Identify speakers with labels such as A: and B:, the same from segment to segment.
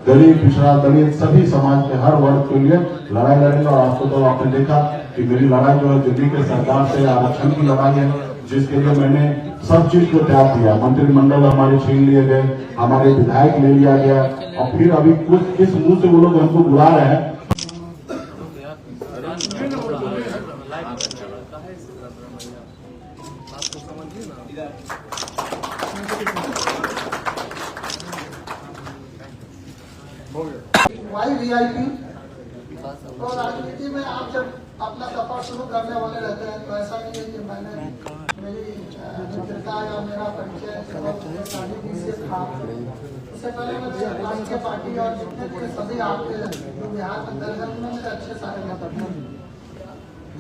A: गरीब, पिछड़ा, दलित सभी समाज के हर वर्ग के लिए लड़ाई लड़ेंगे। और आपको तो आपने देखा कि मेरी लड़ाई जो है दिल्ली के सरकार से आरक्षण की लड़ाई है, जिसके लिए मैंने सब चीज को त्याग दिया। मंत्रिमंडल हमारे छीन लिए गए, हमारे विधायक ले लिया गया, और फिर अभी कुछ किस मुंह से वो लोग हमको बुला रहे हैं।
B: वाई वीआईपी तो राजनीति में आप जब अपना सफर शुरू करने वाले रहते हैं तो ऐसा नहीं है कि मैंने मेरी मित्रता या मेरा परिचय से था। उससे पहले मैं राष्ट्रीय पार्टी और जितने भी सभी आपके जो बिहार में दल है उनमें मेरे अच्छे सारे नेता थे,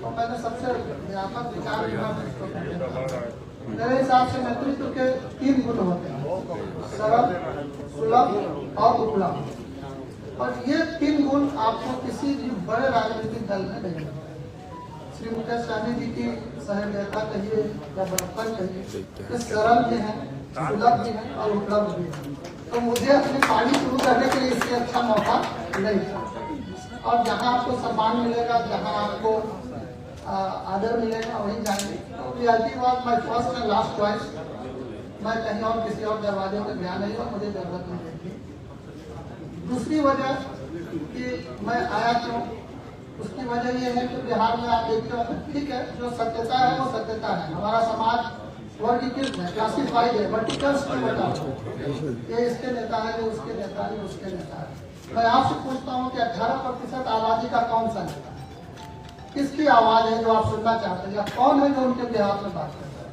B: तो मैंने सबसे व्यापक विचार मेरे हिसाब से नेतृत्व के 3 गुण होते हैं: सरल, सुलभ और उपलब्ध। और ये 3 गुण आपको किसी भी बड़े राजनीतिक दल में नहीं मिलेंगे। श्री मुकेश सहनी जी की सहृदयता कहिए या बड़प्पन कहिए, ये सरल भी है, सुलभ भी है और उपलब्ध भी है। तो मुझे अपनी पार्टी शुरू करने के लिए इससे अच्छा मौका नहीं था। और जहाँ आपको सम्मान मिलेगा, जहाँ आपको आदर मिलेगा, वहीं जाएंगे। तो VIP was my first and last choice. मैं कहीं और किसी और दरवाजे पर गया नहीं और मुझे जरूरत नहीं थी। दूसरी वजह कि मैं आया क्यों, उसकी वजह यह है कि बिहार में आप देखते हो, ठीक है, जो सत्यता है वो सत्यता है। हमारा समाज वर्गीकृत है, क्लासिफाइड है, वर्टिकल्स में बटा ये इसके नेता है, ये उसके नेता है, उसके नेता है। मैं आपसे पूछता हूँ कि 18% आबादी का कौन सा नेता है, किसकी आवाज है जो आप सुनना चाहते हैं, या कौन है जो उनके बिहार में बात करता है?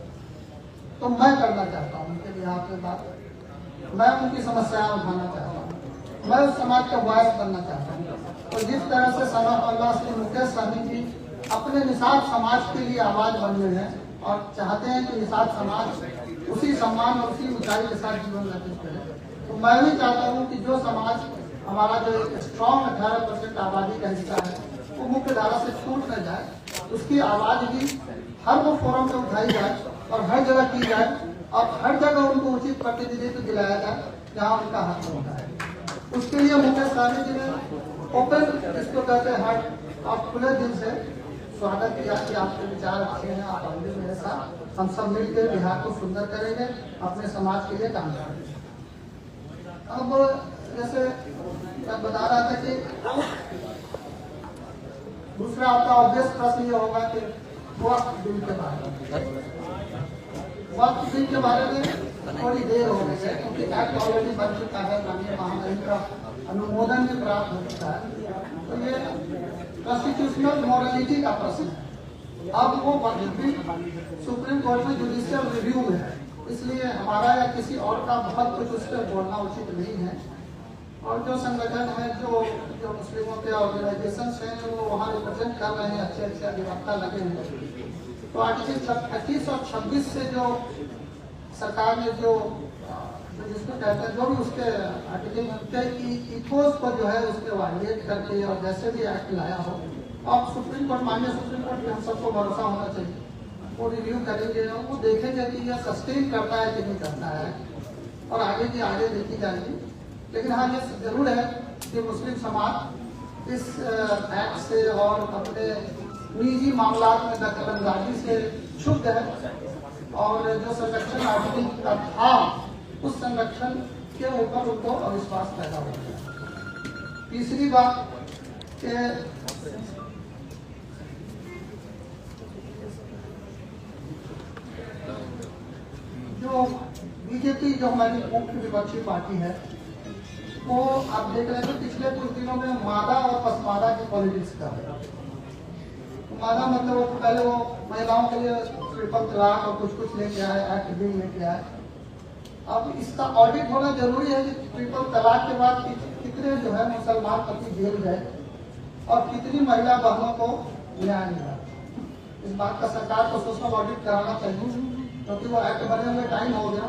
B: तो मैं करना चाहता हूँ उनके बिहार में बात। मैं उनकी समस्याएं उठाना चाहता हूँ, मैं उस समाज का वॉइस बनना चाहता हूँ। और जिस तरह से श्री मुकेश सहनी जी अपने निषाद समाज के लिए आवाज बन रहे हैं और चाहते हैं कि निषाद समाज उसी सम्मान और उसी ऊंचाई के साथ जीवन व्यतीत करे, तो मैं भी चाहता हूँ कि जो समाज हमारा जो एक स्ट्रॉन्ग 18% आबादी का हिस्सा है वो मुख्य धारा से छूट न जाए, उसकी आवाज भी हर वो फोरम में उठाई जाए और हर जगह की जाए और हर जगह उनको उचित प्रतिनिधित्व दिलाया जाए जहाँ उनका हक होता है। उसके लिए मुकेश सहनी जी ने ओपन, इसको कहते हैं हार्ट, आप खुले दिल से स्वागत किया कि आपके विचार अच्छे हैं, आप आएंगे मेरे साथ, हम सब मिलकर बिहार को सुंदर करेंगे, अपने समाज के लिए काम करेंगे। अब जैसे मैं बता रहा था कि दूसरा आपका ऑब्वियस प्रश्न ये होगा कि वक्फ बिल के बारे में। वक्फ बिल के बारे में थोड़ी देर हो गई है क्योंकि एक्ट ऑलरेडी बन चुका है, माननीय महामहिम का अनुमोदन भी प्राप्त हो चुका है। तो ये कॉन्स्टिट्यूशनल मॉरलिटी का प्रश्न है। अब वो वक्फ बिल सुप्रीम कोर्ट में जुडिशियल रिव्यू में है, इसलिए हमारा या किसी और का बहुत कुछ उस पर बोलना उचित नहीं है। और जो संगठन है, जो मुस्लिमों के ऑर्गेनाइजेशन हैं, वो वहाँ रिप्रेजेंट कर रहे हैं, अच्छे अच्छे अधिवक्ता लगे हैं। तो आर्टिकल 25 और 26 से जो सरकार ने जो जिसको कहते हैं, जो भी उसके आर्टिकल की इथोस को जो है उसके वायलेट करके और जैसे भी एक्ट लाया हो, अब सुप्रीम कोर्ट, माननीय सुप्रीम कोर्ट में हम सबको भरोसा होना चाहिए, वो रिव्यू करेंगे और वो देखेंगे कि यह सस्टेन करता है कि नहीं करता है, और आगे की आगे देखी जाएगी। लेकिन हाँ, ये जरूर है कि मुस्लिम समाज इस एक्ट से और अपने निजी मामला में दखलंदाजी से क्षुब्ध है, और जो संरक्षण आर्टिकल का था उस संरक्षण के ऊपर उनको अविश्वास पैदा हो गया। तीसरी बात कि जो बीजेपी, जो हमारी मुख्य विपक्षी पार्टी है, वो आप देख रहे हैं पिछले कुछ दिनों में मादा और पसमादा की पॉलिटिक्स कर रहे हैं। मादा मतलब पहले वो महिलाओं के लिए ट्रिपल तलाक और कुछ लेके आए, एक्ट बिल लेके आए। अब इसका ऑडिट होना जरूरी है कि ट्रिपल तलाक के बाद कितने जो है मुसलमान पति जेल गए और कितनी महिला बहनों को न्याय मिला। इस बात का सरकार को सोशल ऑडिट कराना चाहिए, क्योंकि वो एक्ट बने हुए टाइम हो गया।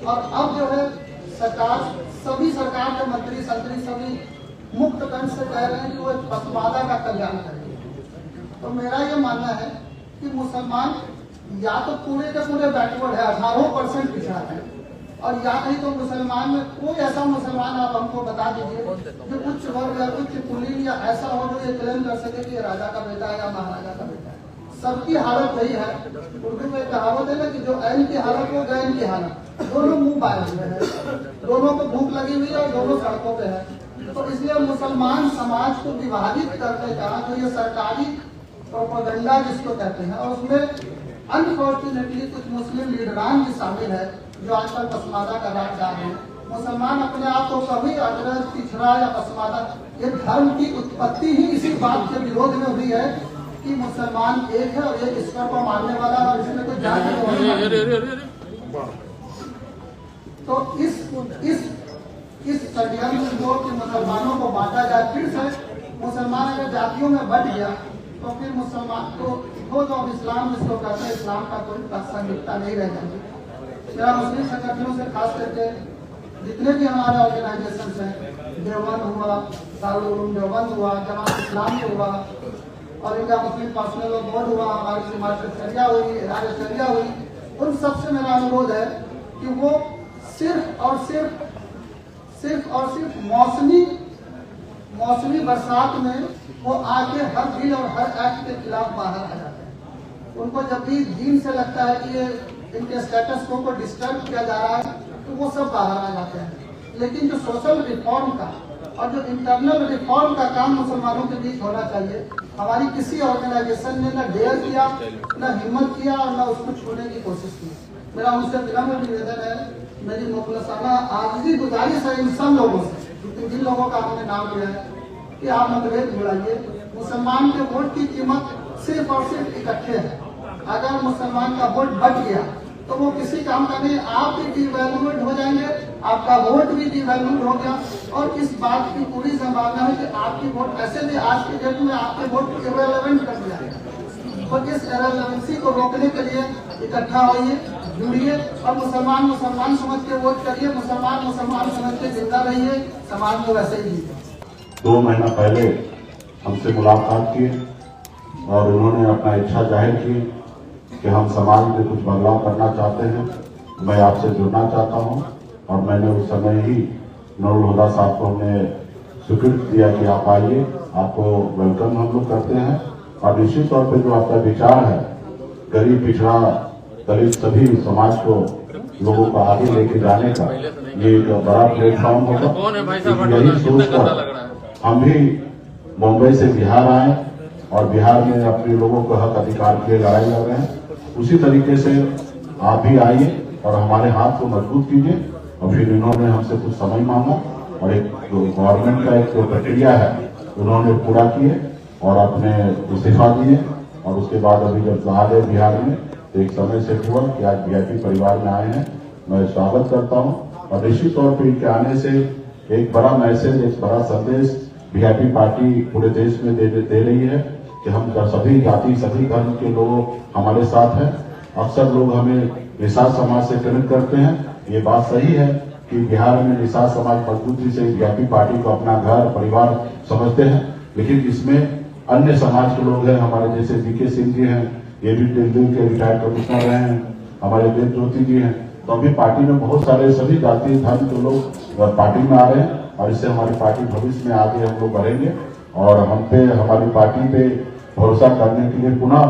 B: और अब जो है सरकार, सभी सरकार के मंत्री संतरी सभी मुक्त कंठ से कह रहे हैं कि वो पसमादा का कल्याण करेंगे। तो मेरा ये मानना है कि मुसलमान या तो पूरे के पूरे बैकवर्ड है, 18% पिछड़ा है, और या नहीं तो मुसलमान में कोई ऐसा मुसलमान आप हमको बता दीजिए जो उच्च वर्ग या उच्च कुलीन या ऐसा हो जो ये क्लेम कर सके कि ये राजा का बेटा है या महाराजा का बेटा है। सबकी हालत वही है। उर्दू में कहावत है ना कि जो ऐन की हालत हो गैन की हालत, दोनों मुंह बाए हुए हैं, दोनों को भूख लगी हुई है और दोनों सड़कों पे है। तो इसलिए मुसलमान समाज को विभाजित करने का जो ये सरकारी प्रोपेगेंडा जिसको कहते हैं, और उसमें अनफॉर्चुनेटली कुछ मुस्लिम लीडरान भी शामिल है जो आजकल पसमादा का राज जा रहे हैं। मुसलमान अपने आप को कभी अग्रज, पिछड़ा या पसमादा, ये धर्म की उत्पत्ति ही इसी बात के विरोध में हुई है कि मुसलमान एक है और एक ईश्वर को मानने वाला और इसमें कोई जाति। तो इस षड्यंत्र को कि मुसलमानों को बांटा जाए, फिर से मुसलमान अगर जातियों में बट गया तो फिर मुसलमान को वो जो इस्लाम जिसको कहते हैं, इस्लाम का कोई प्रासंगिकता नहीं रह जाएगी। मेरा मुस्लिम संगठनों से खास करके जितने भी हमारे ऑर्गेनाइजेशन हैं, देवबंद हुआ, दारुल उलूम देवबंद हुआ, जमात इस्लाम हुआ, और India Muslim personal law board हुआ, हमारी हिमाचल शरिया हुई, राज्य शरिया हुई, उन सबसे मेरा अनुरोध है कि वो सिर्फ और सिर्फ मौसमी बरसात में वो आके हर बिल और हर एक्ट के खिलाफ बाहर आ जाते हैं। उनको जब भी दीन से लगता है कि ये इनके स्टेटस को डिस्टर्ब किया जा रहा है तो वो सब बाहर आ जाते हैं। लेकिन जो सोशल रिफॉर्म का और जो इंटरनल रिफॉर्म का काम मुसलमानों के बीच होना चाहिए, हमारी किसी ऑर्गेनाइजेशन ने न डेयर किया, न हिम्मत किया और न उसको छूने की कोशिश की। मेरा उनसे विनम्र निवेदन है, मेरी मुखलसाना आजिज़ी गुजारिश है इन सब लोगों से, जिन लोगों का हमने नाम लिया है, कि आप मतभेद भुलाइए। मुसलमान के वोट की कीमत सिर्फ और सिर्फ इकट्ठे है। अगर मुसलमान का वोट बट गया तो वो किसी काम का नहीं, आप भी डिवैल्यूएट हो जाएंगे, आपका वोट भी डिवैल्यूएट हो गया, और इस बात की पूरी संभावना है कि आपकी वोट ऐसे भी आज के डेट में आपके वोट को इररिलेवेंट कर दिया है। तो इस इररिलेवेंसी को रोकने के लिए इकट्ठा होइए, जुड़िए और मुसलमान समझ के वोट करिए, मुसलमान समझ के जिंदा रहिए, समाज को वैसे ही दीजिए।
A: 2 महीना पहले हमसे मुलाकात की और उन्होंने अपना इच्छा जाहिर की कि हम समाज में कुछ बदलाव करना चाहते हैं, मैं आपसे जुड़ना चाहता हूं। और मैंने उस समय ही नूरुल हुदा साहब को हमने स्वीकृति दिया कि आप आइए, आपको वेलकम हम लोग करते हैं। और निश्चित तौर पर जो आपका विचार है, गरीब, पिछड़ा, दलित सभी समाज को, लोगों को आगे लेके जाने का ये एक बड़ा प्लेटफॉर्म होगा। यही सोचकर हम भी मुंबई से बिहार आए और बिहार में अपने लोगों को हक अधिकार के लिए लड़ाई लड़ रहे हैं। उसी तरीके से आप भी आइए और हमारे हाथ को मजबूत कीजिए। और फिर इन्होंने हमसे कुछ समय मांगा और एक गवर्नमेंट का एक प्रक्रिया है उन्होंने पूरा किए और अपने इस्तीफा दिए। और उसके बाद अभी जब आ गए बिहार में तो एक समय से हुआ कि आज वीआईपी परिवार में आए हैं, मैं स्वागत करता हूँ। और निश्चित तौर पर इनके आने से एक बड़ा मैसेज, एक बड़ा संदेश वीआईपी पार्टी पूरे देश में दे रही है कि हम सभी जाति, सभी धर्म के लोग हमारे साथ हैं। अक्सर लोग हमें निषाद समाज से कनेक्ट करते हैं, ये बात सही है कि बिहार में निषाद समाज मजबूती से वीआईपी पार्टी को अपना घर परिवार समझते हैं, लेकिन इसमें अन्य समाज के लोग हैं, हमारे जैसे वीके सिंह जी हैं, ये भी दिल्ली के रिटायर्ड कमिश्नर रहे हैं, हमारे देव ज्योति जी हैं। तो अभी पार्टी में बहुत सारे सभी जाति धर्म के लोग पार्टी में आ रहे हैं और इससे हमारी पार्टी भविष्य में आगे हम लोग बढ़ेंगे। और हम पे, हमारी पार्टी पे भरोसा करने के लिए पुनः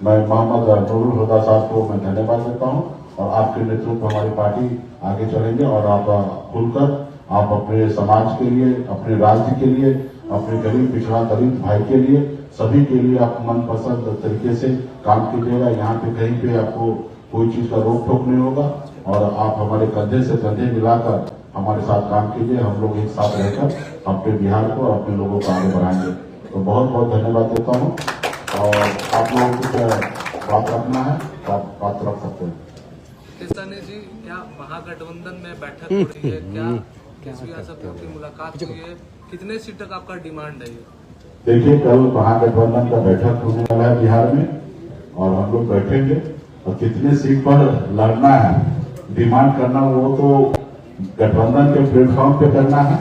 A: मैं मोहम्मद नूरुल हुदा साहब को मैं धन्यवाद देता हूं। और आपके नेतृत्व हमारी पार्टी आगे चलेंगे और आप खुलकर आप अपने समाज के लिए, अपने राज्य के लिए, अपने गरीब, पिछड़ा, दलित भाई के लिए, सभी के लिए आप मनपसंद तरीके से काम कीजिएगा। यहाँ पे कहीं पे आपको कोई चीज का रोक टोक नहीं होगा और आप हमारे कंधे से कंधे मिलाकर हमारे साथ काम कीजिए। हम लोग एक साथ रहकर अपने बिहार को और अपने लोगों को आगे बढ़ाएंगे। तो बहुत बहुत धन्यवाद देता हूँ। और आप लोगों को क्या बात रखना है तो आप बात रख सकते हैं।
C: किसानी जी, क्या महागठबंधन में बैठक हो रही है? क्या की मुलाकात हुई है? कितने सीट तक आपका डिमांड है?
A: देखिए, कल महागठबंधन का बैठक होने वाला है बिहार में और हम लोग बैठेंगे और कितने सीट पर लड़ना है, डिमांड करना, वो तो गठबंधन के प्लेटफॉर्म पे करना है।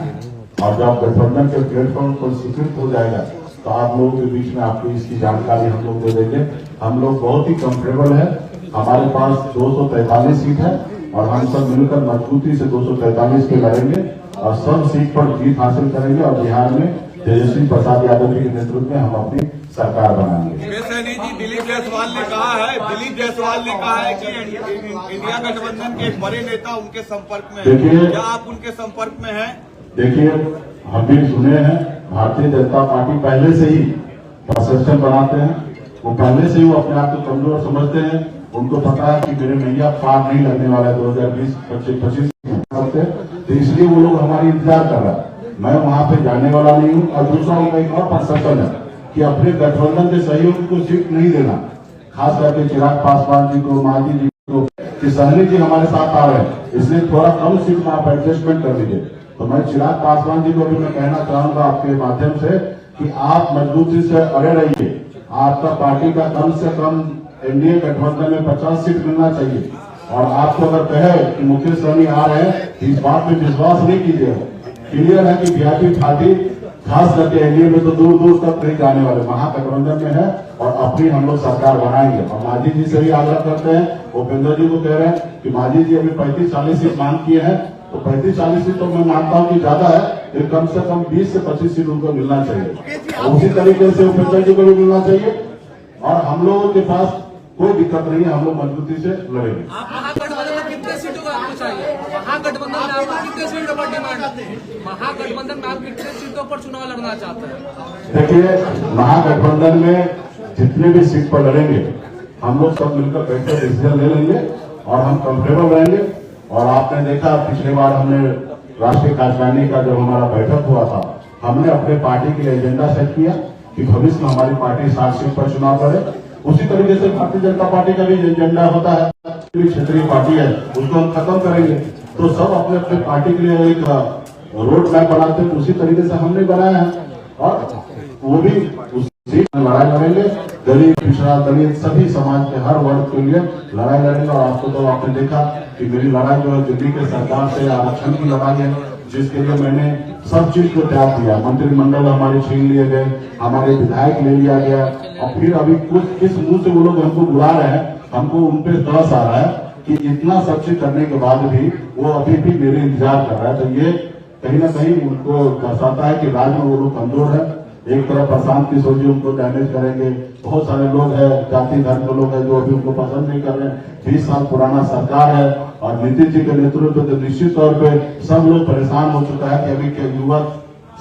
A: और जब गठबंधन के प्लेटफॉर्म पर स्वीकृत हो जाएगा तो आप लोगों के बीच में आपको इसकी जानकारी हम लोग दे देंगे। हम लोग बहुत ही कंफर्टेबल है, हमारे पास 243 सीट है और हम सब मिलकर मजबूती से 243 पे लड़ेंगे और सब सीट पर जीत हासिल करेंगे और बिहार में तेजस्वी प्रसाद यादव जी के नेतृत्व में हम अपनी सरकार बनाएंगे।
D: सैनी जी, दिलीप जायसवाल ने कहा है कि इंडिया गठबंधन के एक बड़े नेता उनके संपर्क में हैं। क्या आप उनके संपर्क में हैं?
A: देखिए, हम भी सुने हैं, भारतीय जनता पार्टी पहले से ही परसेप्शन बनाते हैं, वो पहले से ही वो अपने आप को कमजोर समझते हैं। उनको पता है कि मेरे नैया पार नहीं लगने वाला है 2020-25 तो इसलिए वो लोग हमारी इंतजार कर रहा है। मैं वहां पे जाने वाला नहीं हूँ। और दूसरा उनका एक और परसेप्शन है कि अपने गठबंधन के सहयोगी को सीट नहीं देना, खास करके चिराग पासवान जी को, मांझी जी को, कि सहनी जी हमारे साथ आ रहे हैं, इसलिए थोड़ा कम सीट में आप एडजस्टमेंट कर दीजिए। तो मैं चिराग पासवान जी को भी मैं कहना चाहूंगा आपके माध्यम से कि आप मजबूती से अड़े रहिए। आपका पार्टी का कम से कम एनडीए गठबंधन में 50 सीट मिलना चाहिए। और आपको अगर कहे कि मुकेश सहनी आ रहे हैं, इस बात में विश्वास नहीं कीजिएगा। क्लियर है कि वीआईपी पार्टी खास करके एनडीए में तो दूर दूर तक नहीं जाने वाले, महागठबंधन में है और अपनी हम लोग सरकार बनाएंगे। और मांझी जी से भी आग्रह करते हैं, भूपेंद्र जी को कह रहे हैं कि मांझी जी अभी 35-40 सीट मांग किए हैं, तो 35-40 सीट तो मैं मानता हूं कि ज्यादा है, लेकिन कम से कम 20 से 25 सीट उनको मिलना चाहिए। और उसी तरीके से भूपेंद्र जी को भी मिलना चाहिए। और हम लोगों के पास कोई दिक्कत नहीं है, हम लोग मजबूती से लड़ेंगे।
C: आप महागठबंधन में कितने सीटों का आपको चाहिए? महागठबंधन में आपको कितने सीटों पर डिमांड? महागठबंधन में आप कितने सीटों पर चुनाव लड़ना चाहते हैं?
A: देखिए, महागठबंधन में जितने भी सीट पर लड़ेंगे, हम लोग सब मिलकर बैठकर डिसीजन ले लेंगे और हम कंफर्टेबल रहेंगे। और आपने देखा, पिछले बार हमने राष्ट्रीय कार्यकारिणी का जब हमारा बैठक हुआ था, हमने अपने पार्टी के लिए एजेंडा सेट किया कि भविष्य में हमारी पार्टी 60 सीट पर चुनाव करे। उसी तरीके से भारतीय जनता पार्टी का भी एजेंडा होता है, क्षेत्रीय पार्टी है, उसको हम खत्म करेंगे। तो सब अपने अपने पार्टी के लिए एक रोड मैप बनाते हैं, उसी तरीके से हमने बनाया है। और वो भी उसी लड़ाई लड़ेंगे, गरीब, पिछड़ा, दलित सभी समाज के हर वर्ग के लिए लड़ाई लड़ेंगे। और आपको तो आपने देखा कि मेरी लड़ाई जो है दिल्ली के सरकार से आरक्षण की लड़ाई है, जिसके लिए मैंने सब चीज को त्याग दिया। मंत्रिमंडल हमारे छीन लिए गए, हमारे विधायक ले लिया गया, और फिर अभी किस मुंह से वो लोग हमको बुला रहे हैं, हमको उनपे तरस आ रहा है कि इतना सब चीज करने के बाद भी वो अभी भी मेरे इंतजार कर रहा है। तो ये कहीं ना कहीं उनको दर्शाता है कि राज्य में वो लोग कमजोर है। एक तरफ प्रशांत किशोर जी उनको डैमेज करेंगे, बहुत सारे लोग हैं, जाति धर्म के लोग हैं जो अभी उनको पसंद नहीं कर रहे हैं। 20 साल पुराना सरकार है और नीतीश जी के नेतृत्व में तो निश्चित तौर पे सब लोग परेशान हो चुका है कि अभी क्या युवा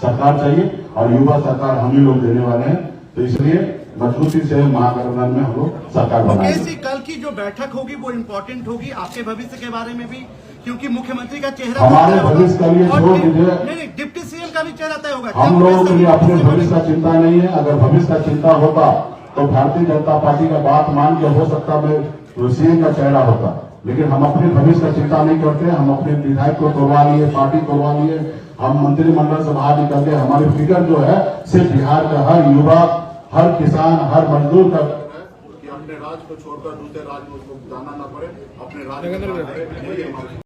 A: सरकार चाहिए, और युवा सरकार हम ही लोग देने वाले हैं। तो इसलिए मजबूती से महागठबंधन में हम लोग सरकार बनाएंगे।
D: कल की जो बैठक होगी वो इम्पोर्टेंट होगी आपके भविष्य के बारे में भी, क्योंकि मुख्यमंत्री का चेहरा
A: हमारे भविष्य के लिए छोड़ दीजिए,
D: नहीं, डिप्टी सीएम का भी चेहरा तय होगा।
A: हम लोगों के लिए अपने भविष्य का चिंता नहीं है। अगर भविष्य का चिंता होता तो भारतीय जनता पार्टी का बात मान के हो सकता मैं सीएम का चेहरा होता, लेकिन हम अपने भविष्य का चिंता नहीं करते। हम अपने विधायक को तोड़वा लिए, पार्टी तोड़वा लिए, हम मंत्रिमंडल से बाहर निकल गए। हमारी फिक्र जो है सिर्फ बिहार का हर युवा, हर किसान, हर मजदूर का, कि अपने राज्य को छोड़कर दूसरे राज्य में उसको जाना न पड़े, अपने राज्य में